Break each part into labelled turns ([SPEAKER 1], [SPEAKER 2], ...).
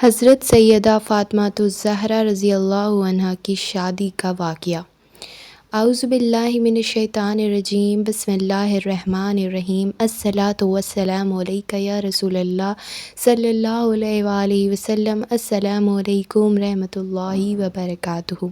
[SPEAKER 1] حضرت سیدہ فاطمہ الزہرا رضی اللہ عنہا کی شادی کا واقعہ۔ اعوذ باللہ من الشیطان الرجیم، بسم اللہ الرحمن الرحیم۔ الصلاۃ والسلام علیک یا رسول اللہ صلی اللہ علیہ وآلہ وسلم۔ السلام علیکم رحمۃ اللہ وبرکاتہ۔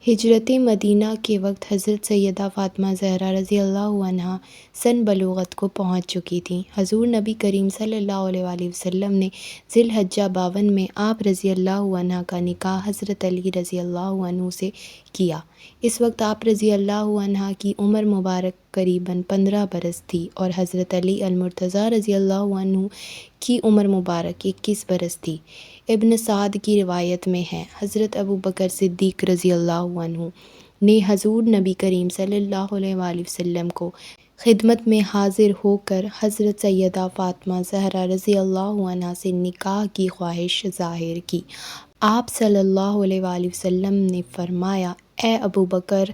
[SPEAKER 1] ہجرت مدینہ کے وقت حضرت سیدہ فاطمہ زہرا رضی اللہ عنہا سن بلوغت کو پہنچ چکی تھیں۔ حضور نبی کریم صلی اللہ علیہ وآلہ وسلم نے ذی الحجہ 52 میں آپ رضی اللہ عنہ کا نکاح حضرت علی رضی اللہ عنہ سے کیا۔ اس وقت آپ رضی اللہ عنہ کی عمر مبارک قریباً 15 برس تھی اور حضرت علی المرتضیٰ رضی اللہ عنہ کی عمر مبارک 21 برس تھی۔ ابن سعد کی روایت میں ہے، حضرت ابوبکر صدیق رضی اللہ عنہ نے حضور نبی کریم صلی اللہ علیہ وآلہ وسلم کو خدمت میں حاضر ہو کر حضرت سیدہ فاطمہ زہرا رضی اللہ عنہا سے نکاح کی خواہش ظاہر کی۔ آپ صلی اللہ علیہ وآلہ وسلم نے فرمایا، اے ابوبکر،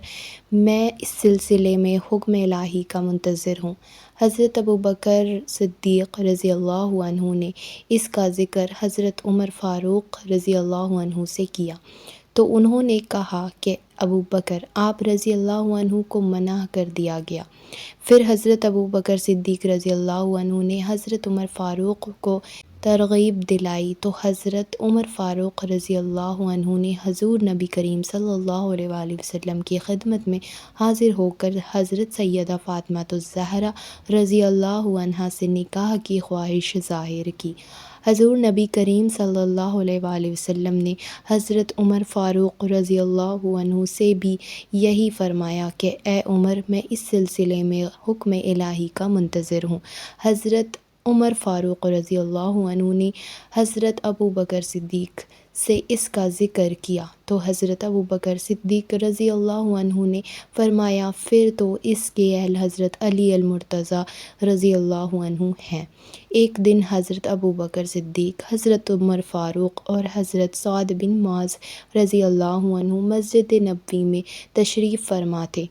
[SPEAKER 1] میں اس سلسلے میں حکم الہی کا منتظر ہوں۔ حضرت ابوبکر صدیق رضی اللہ عنہ نے اس کا ذکر حضرت عمر فاروق رضی اللہ عنہ سے کیا تو انہوں نے کہا کہ ابوبکر، آپ رضی اللہ عنہ کو منع کر دیا گیا۔ پھر حضرت ابوبکر صدیق رضی اللہ عنہ نے حضرت عمر فاروق کو ترغیب دلائی تو حضرت عمر فاروق رضی اللہ عنہ نے حضور نبی کریم صلی اللہ علیہ وآلہ وسلم کی خدمت میں حاضر ہو کر حضرت سیدہ فاطمہ الزہرا رضی اللہ عنہا سے نکاح کی خواہش ظاہر کی۔ حضور نبی کریم صلی اللہ علیہ وآلہ وسلم نے حضرت عمر فاروق رضی اللہ عنہ سے بھی یہی فرمایا کہ اے عمر، میں اس سلسلے میں حکم الہی کا منتظر ہوں۔ حضرت عمر فاروق رضی اللہ عنہ نے حضرت ابوبکر صدیق سے اس کا ذکر کیا تو حضرت ابوبکر صدیق رضی اللہ عنہ نے فرمایا، پھر تو اس کے اہل حضرت علی المرتضیٰ رضی اللہ عنہ ہیں۔ ایک دن حضرت ابوبکر صدیق، حضرت عمر فاروق اور حضرت سعد بن معاذ رضی اللہ عنہ مسجد نبوی میں تشریف فرما تھے۔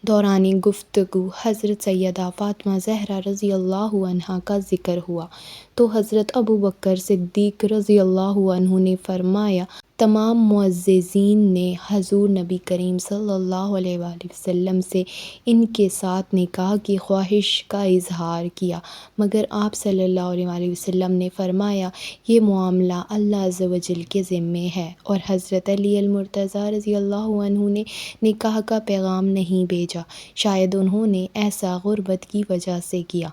[SPEAKER 1] دوران گفتگو حضرت سیدہ فاطمہ زہرا رضی اللہ عنہا کا ذکر ہوا تو حضرت ابوبکر صدیق رضی اللہ عنہ نے فرمایا، تمام معززین نے حضور نبی کریم صلی اللہ علیہ وآلہ وسلم سے ان کے ساتھ نکاح کی خواہش کا اظہار کیا، مگر آپ صلی اللہ علیہ وآلہ وسلم نے فرمایا، یہ معاملہ اللہ عز و جل کے ذمے ہے، اور حضرت علی المرتضیٰ رضی اللہ عنہ نے نکاح کا پیغام نہیں بھیجا، شاید انہوں نے ایسا غربت کی وجہ سے کیا،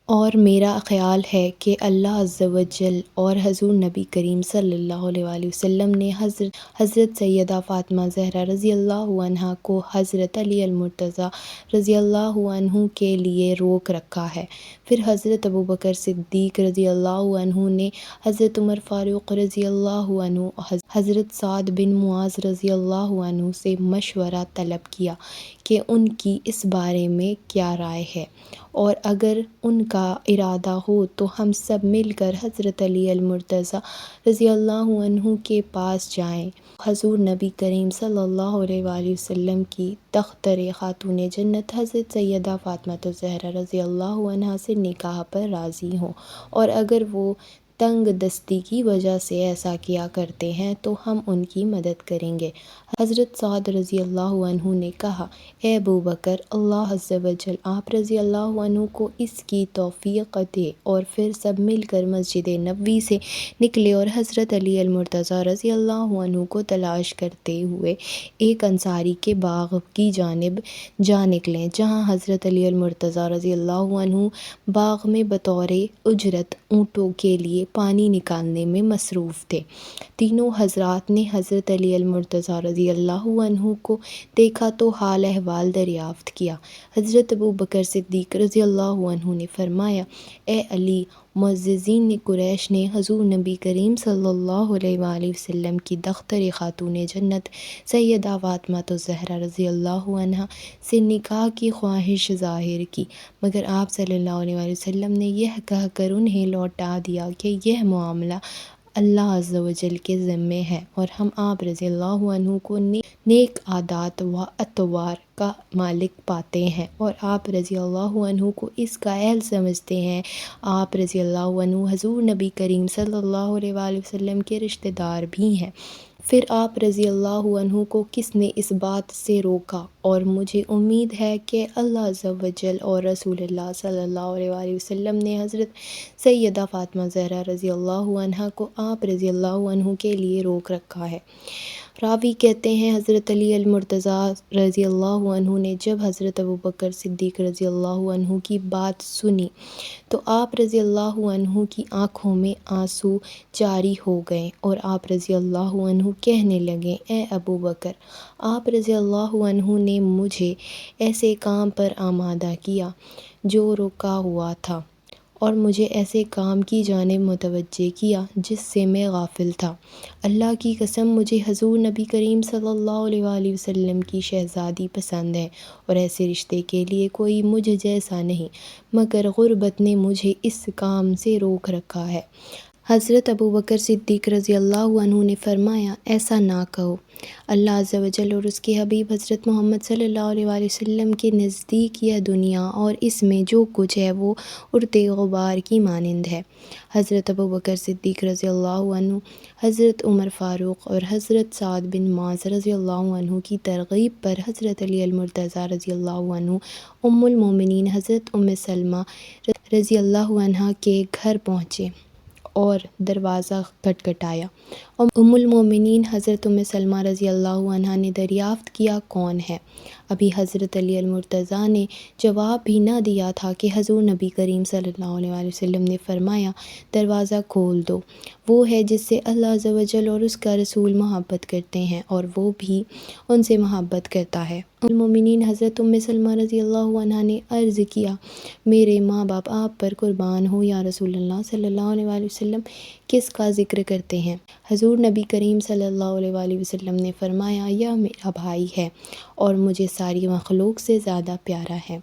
[SPEAKER 1] اور میرا خیال ہے کہ اللہ عز و جل اور حضور نبی کریم صلی اللہ علیہ وآلہ وسلم نے حضرت سیدہ فاطمہ زہرا رضی اللہ عنہا کو حضرت علی المرتضیٰ رضی اللہ عنہ کے لیے روک رکھا ہے۔ پھر حضرت ابوبکر صدیق رضی اللہ عنہ نے حضرت عمر فاروق رضی اللہ عنہ، حضرت سعد بن معاذ رضی اللہ عنہ سے مشورہ طلب کیا کہ ان کی اس بارے میں کیا رائے ہے، اور اگر ان کا ارادہ ہو تو ہم سب مل کر حضرت علی المرتضیٰ رضی اللہ عنہ کے پاس جائیں۔ حضور نبی کریم صلی اللہ علیہ وآلہ وسلم کی تختر خاتون جنت حضرت سیدہ فاطمہ الزہرا رضی اللہ عنہا سے نکاح پر راضی ہوں، اور اگر وہ تنگ دستی کی وجہ سے ایسا کیا کرتے ہیں تو ہم ان کی مدد کریں گے۔ حضرت سعد رضی اللہ عنہ نے کہا، اے ابوبکر، اللہ عز و جل آپ رضی اللہ عنہ کو اس کی توفیق دے، اور پھر سب مل کر مسجد نبوی سے نکلے اور حضرت علی المرتضیٰ رضی اللہ عنہ کو تلاش کرتے ہوئے ایک انصاری کے باغ کی جانب جا نکلے، جہاں حضرت علی المرتضیٰ رضی اللہ عنہ باغ میں بطور اجرت اونٹوں کے لیے پانی نکالنے میں مصروف تھے۔ تینوں حضرات نے حضرت علی المرتضیٰ رضی اللہ عنہ کو دیکھا تو حال احوال دریافت کیا۔ حضرت ابوبکر صدیق رضی اللہ عنہ نے فرمایا، اے علی، معززین قریش نے حضور نبی کریم صلی اللہ علیہ وآلہ وسلم کی دختر خاتون جنت سیدہ فاطمہ الزہرا رضی اللہ عنہا سے نکاح کی خواہش ظاہر کی، مگر آپ صلی اللہ علیہ وآلہ وسلم نے یہ کہہ کر انہیں لوٹا دیا کہ یہ معاملہ اللہ عز و جل کے ذمے ہے، اور ہم آپ رضی اللہ عنہ کو نیک عادات و اطوار کا مالک پاتے ہیں، اور آپ رضی اللہ عنہ کو اس کا اہل سمجھتے ہیں۔ آپ رضی اللہ عنہ حضور نبی کریم صلی اللہ علیہ وآلہ وسلم کے رشتہ دار بھی ہیں۔ پھر آپ رضی اللہ عنہ کو کس نے اس بات سے روکا؟ اور مجھے امید ہے کہ اللہ عز و جل اور رسول اللہ صلی اللہ علیہ وآلہ وسلم نے حضرت سیدہ فاطمہ زہرا رضی اللہ عنہا کو آپ رضی اللہ عنہ کے لیے روک رکھا ہے۔ راوی کہتے ہیں حضرت علی المرتضیٰ رضی اللہ عنہ نے جب حضرت ابوبکر صدیق رضی اللہ عنہ کی بات سنی تو آپ رضی اللہ عنہ کی آنکھوں میں آنسو جاری ہو گئے، اور آپ رضی اللہ عنہ کہنے لگے، اے ابوبکر، آپ رضی اللہ عنہ نے مجھے ایسے کام پر آمادہ کیا جو رکا ہوا تھا، اور مجھے ایسے کام کی جانب متوجہ کیا جس سے میں غافل تھا۔ اللہ کی قسم، مجھے حضور نبی کریم صلی اللہ علیہ وآلہ وسلم کی شہزادی پسند ہے، اور ایسے رشتے کے لیے کوئی مجھ جیسا نہیں، مگر غربت نے مجھے اس کام سے روک رکھا ہے۔ حضرت ابوبکر صدیق رضی اللہ عنہ نے فرمایا، ایسا نہ کہو، اللہ عز و جل اور اس کے حبیب حضرت محمد صلی اللہ علیہ وآلہ وسلم کے نزدیک یہ دنیا اور اس میں جو کچھ ہے وہ اڑتے غبار کی مانند ہے۔ حضرت ابوبکر صدیق رضی اللہ عنہ، حضرت عمر فاروق اور حضرت سعد بن معاذ رضی اللہ عنہ کی ترغیب پر حضرت علی المرتضیٰ رضی اللہ عنہ ام المومنین حضرت ام سلمہ رضی اللہ عنہا کے گھر پہنچے اور دروازہ کھٹکھٹایا۔ ام المومنین حضرت ام سلمہ رضی اللہ عنہا نے دریافت کیا، کون ہے؟ ابھی حضرت علی المرتضیٰ نے جواب بھی نہ دیا تھا کہ حضور نبی کریم صلی اللہ علیہ وآلہ وسلم نے فرمایا، دروازہ کھول دو، وہ ہے جس سے اللہ عز و جل اور اس کا رسول محبت کرتے ہیں، اور وہ بھی ان سے محبت کرتا ہے۔ ام المومنین حضرت ام سلمہ رضی اللہ عنہا نے عرض کیا، میرے ماں باپ آپ پر قربان ہو یا رسول اللہ صلی اللہ علیہ وآلہ وسلم، کس کا ذکر کرتے ہیں؟ حضور نبی کریم صلی اللہ علیہ وآلہ وسلم نے فرمایا، یہ میرا بھائی ہے اور مجھے ساری مخلوق سے زیادہ پیارا ہے۔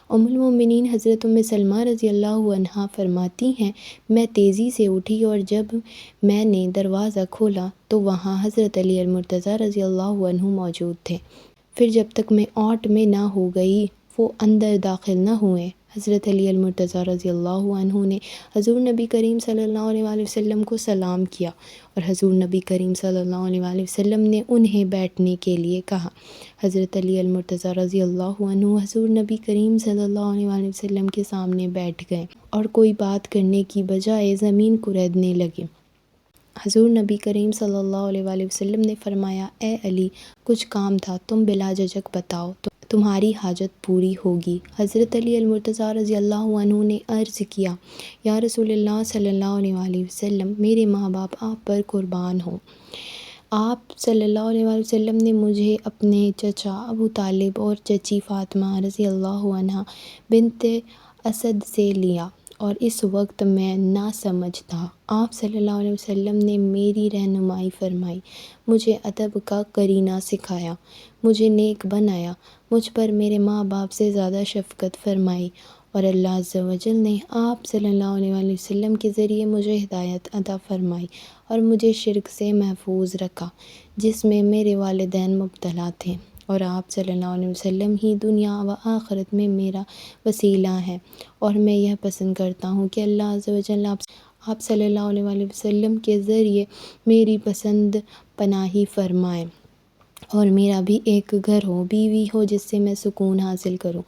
[SPEAKER 1] ام المومنین حضرت ام سلمہ رضی اللہ عنہا فرماتی ہیں، میں تیزی سے اٹھی اور جب میں نے دروازہ کھولا تو وہاں حضرت علی المرتضیٰ رضی اللہ عنہ موجود تھے۔ پھر جب تک میں اوٹ میں نہ ہو گئی وہ اندر داخل نہ ہوئے۔ حضرت علی المرتضیٰ رضی اللہ عنہ نے حضور نبی کریم صلی اللہ علیہ وآلہ وسلم کو سلام کیا، اور حضور نبی کریم صلی اللہ علیہ وآلہ وسلم نے انہیں بیٹھنے کے لیے کہا۔ حضرت علی المرتضیٰ رضی اللہ عنہ حضور نبی کریم صلی اللہ علیہ وآلہ وسلم کے سامنے بیٹھ گئے اور کوئی بات کرنے کی بجائے زمین کو ردنے لگے۔ حضور نبی کریم صلی اللہ علیہ وآلہ وسلم نے فرمایا، اے علی، کچھ کام تھا، تم بلا جھجک بتاؤ، تمہاری حاجت پوری ہوگی۔ حضرت علی المرتضیٰ رضی اللہ عنہ نے عرض کیا، یا رسول اللہ صلی اللہ علیہ وآلہ وسلم، میرے ماں باپ آپ پر قربان ہوں۔ آپ صلی اللہ علیہ وآلہ وسلم نے مجھے اپنے چچا ابو طالب اور چچی فاطمہ رضی اللہ عنہا بنت اسد سے لیا، اور اس وقت میں ناسمجھ تھا۔ آپ صلی اللہ علیہ وسلم نے میری رہنمائی فرمائی، مجھے ادب کا قرینہ سکھایا، مجھے نیک بنایا، مجھ پر میرے ماں باپ سے زیادہ شفقت فرمائی، اور اللہ عز و جل نے آپ صلی اللہ علیہ وآلہ وسلم کے ذریعے مجھے ہدایت عطا فرمائی اور مجھے شرک سے محفوظ رکھا جس میں میرے والدین مبتلا تھے، اور آپ صلی اللہ علیہ وسلم ہی دنیا و آخرت میں میرا وسیلہ ہے، اور میں یہ پسند کرتا ہوں کہ اللہ عز و جل آپ صلی اللہ علیہ وآلہ وسلم کے ذریعے میری پسند پناہی فرمائے، اور میرا بھی ایک گھر ہو، بیوی ہو جس سے میں سکون حاصل کروں۔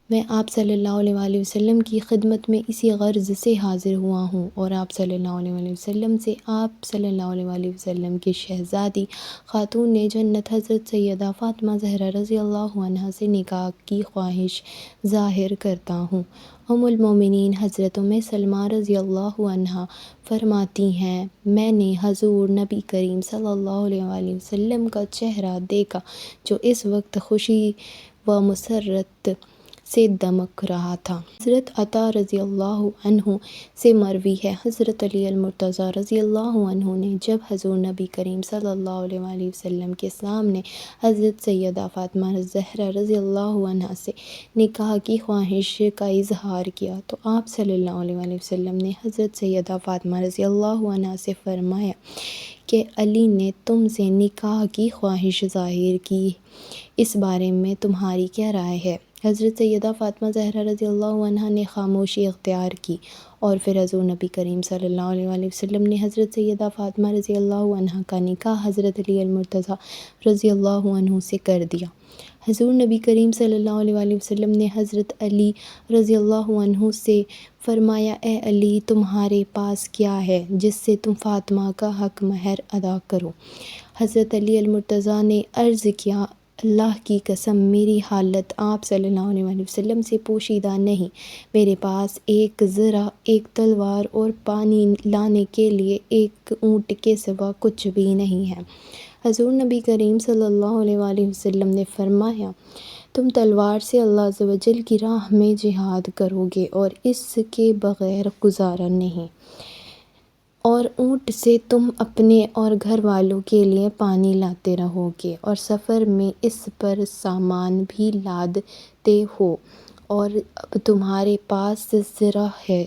[SPEAKER 1] میں آپ صلی اللہ علیہ وآلہ وسلم کی خدمت میں اسی غرض سے حاضر ہوا ہوں، اور آپ صلی اللہ علیہ وآلہ وسلم سے آپ صلی اللہ علیہ وآلہ وسلم کی شہزادی خاتون جنت حضرت سیدہ فاطمہ زہرا رضی اللہ عنہا سے نکاح کی خواہش ظاہر کرتا ہوں۔ ام المومنین حضرت ام سلمہ رضی اللہ عنہا فرماتی ہیں، میں نے حضور نبی کریم صلی اللہ علیہ وآلہ وسلم کا چہرہ دیکھا جو اس وقت خوشی و مسرت سے دمک رہا تھا۔ حضرت عطا رضی اللہ عنہ سے مروی ہے، حضرت علی المرتضیٰ رضی اللہ عنہ نے جب حضور نبی کریم صلی اللہ علیہ وآلہ وسلم کے سامنے حضرت سیدہ فاطمہ الزہرا رضی اللہ عنہا سے نکاح کی خواہش کا اظہار کیا تو آپ صلی اللہ علیہ وآلہ وسلم نے حضرت سیدہ فاطمہ رضی اللہ عنہا سے فرمایا کہ علی نے تم سے نکاح کی خواہش ظاہر کی، اس بارے میں تمہاری کیا رائے ہے؟ حضرت سیدہ فاطمہ زہرا رضی اللہ عنہا نے خاموشی اختیار کی اور پھر حضور نبی کریم صلی اللہ علیہ وآلہ وسلم نے حضرت سیدہ فاطمہ رضی اللہ عنہا کا نکاح حضرت علی المرتضیٰ رضی اللہ عنہ سے کر دیا۔ حضور نبی کریم صلی اللہ علیہ وآلہ وسلم نے حضرت علی رضی اللہ عنہ سے فرمایا، اے علی، تمہارے پاس کیا ہے جس سے تم فاطمہ کا حق مہر ادا کرو؟ حضرت علی المرتضیٰ نے عرض کیا، اللہ کی قسم، میری حالت آپ صلی اللہ علیہ وآلہ وسلم سے پوشیدہ نہیں، میرے پاس ایک زرہ، ایک تلوار اور پانی لانے کے لیے ایک اونٹ کے سوا کچھ بھی نہیں ہے۔ حضور نبی کریم صلی اللہ علیہ وآلہ وسلم نے فرمایا، تم تلوار سے اللہ عز و جل کی راہ میں جہاد کرو گے اور اس کے بغیر گزارا نہیں، اور اونٹ سے تم اپنے اور گھر والوں کے لیے پانی لاتے رہو گے، اور سفر میں اس پر سامان بھی لادتے ہو، اور اب تمہارے پاس زرہ ہے،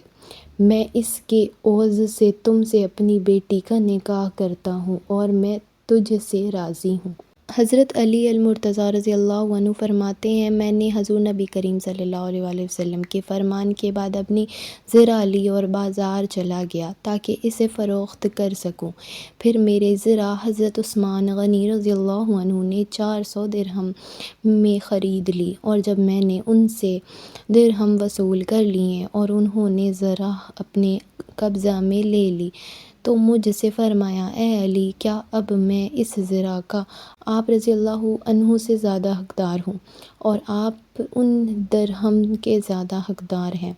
[SPEAKER 1] میں اس کے عوض سے تم سے اپنی بیٹی کا نکاح کرتا ہوں اور میں تجھ سے راضی ہوں۔ حضرت علی المرتضیٰ رضی اللہ عنہ فرماتے ہیں، میں نے حضور نبی کریم صلی اللہ علیہ وآلہ وسلم کے فرمان کے بعد اپنی زرہ لی اور بازار چلا گیا تاکہ اسے فروخت کر سکوں۔ پھر میرے زرہ حضرت عثمان غنی رضی اللہ عنہ نے 400 درہم میں خرید لی، اور جب میں نے ان سے درہم وصول کر لیے اور انہوں نے زرہ اپنے قبضہ میں لے لی تو مجھ سے فرمایا، اے علی، کیا اب میں اس زرہ کا آپ رضی اللہ عنہ سے زیادہ حقدار ہوں اور آپ ان درہم کے زیادہ حقدار ہیں؟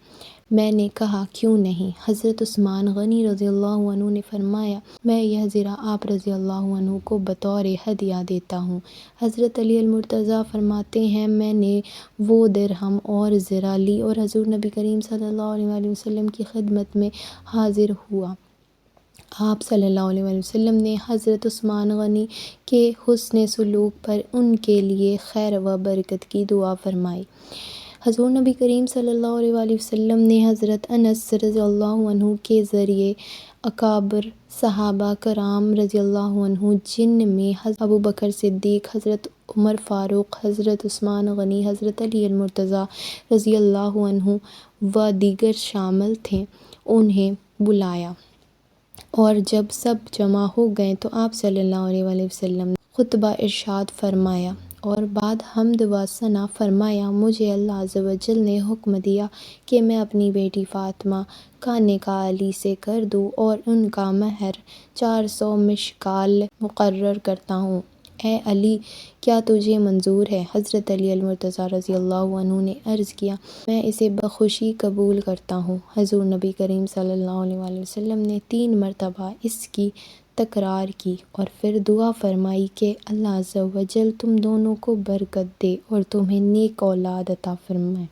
[SPEAKER 1] میں نے کہا، کیوں نہیں؟ حضرت عثمان غنی رضی اللہ عنہ نے فرمایا، میں یہ زرہ آپ رضی اللہ عنہ کو بطور ہدیہ دیتا ہوں۔ حضرت علی المرتضیٰ فرماتے ہیں، میں نے وہ درہم اور زرہ لی اور حضور نبی کریم صلی اللہ علیہ وآلہ وسلم کی خدمت میں حاضر ہوا۔ آپ صلی اللہ علیہ وآلہ وسلم نے حضرت عثمان غنی کے حسن سلوک پر ان کے لیے خیر و برکت کی دعا فرمائی۔ حضور نبی کریم صلی اللہ علیہ وآلہ وسلم نے حضرت انس رضی اللہ عنہ کے ذریعے اکابر صحابہ کرام رضی اللہ عنہ، جن میں حضرت ابوبکر صدیق، حضرت عمر فاروق، حضرت عثمان غنی، حضرت علی المرتضیٰ رضی اللہ عنہ و دیگر شامل تھے، انہیں بلایا، اور جب سب جمع ہو گئے تو آپ صلی اللہ علیہ وآلہ وسلم نے خطبہ ارشاد فرمایا اور بعد حمد و ثنا فرمایا، مجھے اللہ عز و جل نے حکم دیا کہ میں اپنی بیٹی فاطمہ کا نکاح علی سے کر دوں اور ان کا مہر 400 مشکال مقرر کرتا ہوں۔ اے علی، کیا تجھے منظور ہے؟ حضرت علی المرتضیٰ رضی اللہ عنہ نے عرض کیا، میں اسے بخوشی قبول کرتا ہوں۔ حضور نبی کریم صلی اللہ علیہ وآلہ وسلم نے 3 مرتبہ اس کی تکرار کی اور پھر دعا فرمائی کہ اللہ عز و جل تم دونوں کو برکت دے اور تمہیں نیک اولاد عطا فرمائے۔